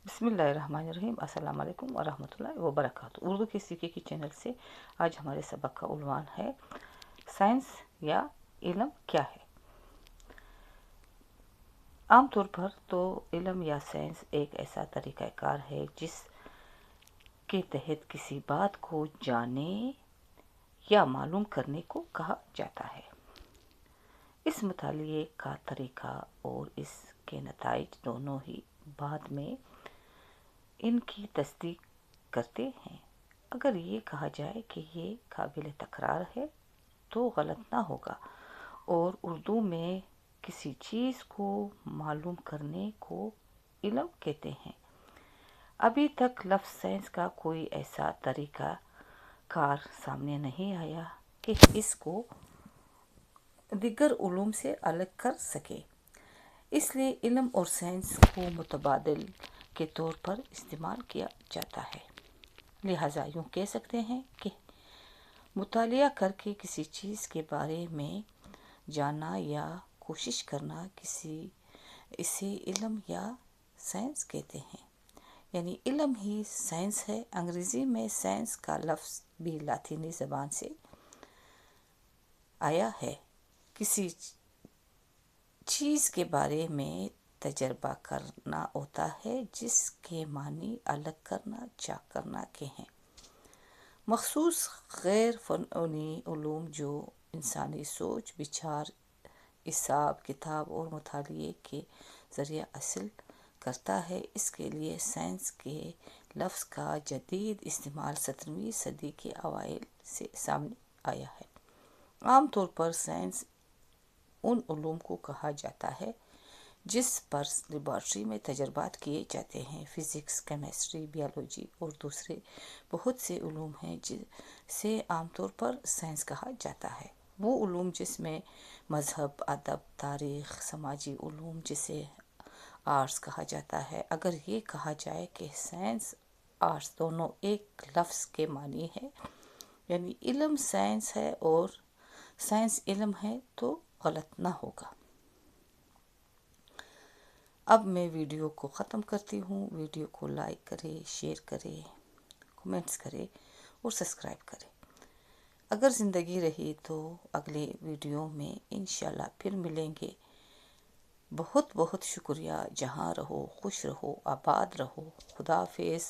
بسم اللہ الرحمن الرحیم۔ السلام علیکم ورحمۃ اللہ وبرکاتہ۔ اردو کے سیکھے کی چینل سے آج ہمارے سبق کا عنوان ہے سائنس یا علم کیا ہے۔ عام طور پر تو علم یا سائنس ایک ایسا طریقہ کار ہے جس کے تحت کسی بات کو جاننے یا معلوم کرنے کو کہا جاتا ہے۔ اس مطالعے کا طریقہ اور اس کے نتائج دونوں ہی بعد میں ان کی تصدیق کرتے ہیں۔ اگر یہ کہا جائے کہ یہ قابل تکرار ہے تو غلط نہ ہوگا، اور اردو میں کسی چیز کو معلوم کرنے کو علم کہتے ہیں۔ ابھی تک لفظ سائنس کا کوئی ایسا طریقہ کار سامنے نہیں آیا کہ اس کو دیگر علوم سے الگ کر سکے، اس لیے علم اور سائنس کو متبادل کے طور پر استعمال کیا جاتا ہے۔ لہٰذا یوں کہہ سکتے ہیں کہ مطالعہ کر کے کسی چیز کے بارے میں جاننا یا کوشش کرنا اسے علم یا سائنس کہتے ہیں۔ یعنی علم ہی سائنس ہے۔ انگریزی میں سائنس کا لفظ بھی لاطینی زبان سے آیا ہے۔ کسی چیز کے بارے میں تجربہ کرنا ہوتا ہے جس کے معنی الگ کرنا، چاک کرنا کے ہیں۔ مخصوص غیر فنونی علوم جو انسانی سوچ، بچار، حساب کتاب اور مطالعے کے ذریعے حاصل کرتا ہے، اس کے لیے سائنس کے لفظ کا جدید استعمال 17ویں صدی کے اوائل سے سامنے آیا ہے۔ عام طور پر سائنس ان علوم کو کہا جاتا ہے جس پر لیبارٹری میں تجربات کیے جاتے ہیں۔ فزکس، کیمسٹری، بیالوجی اور دوسرے بہت سے علوم ہیں جسے عام طور پر سائنس کہا جاتا ہے۔ وہ علوم جس میں مذہب، ادب، تاریخ، سماجی علوم جسے آرٹس کہا جاتا ہے۔ اگر یہ کہا جائے کہ سائنس، آرٹس دونوں ایک لفظ کے معنی ہے، یعنی علم سائنس ہے اور سائنس علم ہے، تو غلط نہ ہوگا۔ اب میں ویڈیو کو ختم کرتی ہوں۔ ویڈیو کو لائک کرے، شیئر کرے، کومنٹس کرے اور سبسکرائب کرے۔ اگر زندگی رہی تو اگلے ویڈیو میں انشاءاللہ پھر ملیں گے۔ بہت بہت شکریہ۔ جہاں رہو خوش رہو، آباد رہو۔ خدا حافظ۔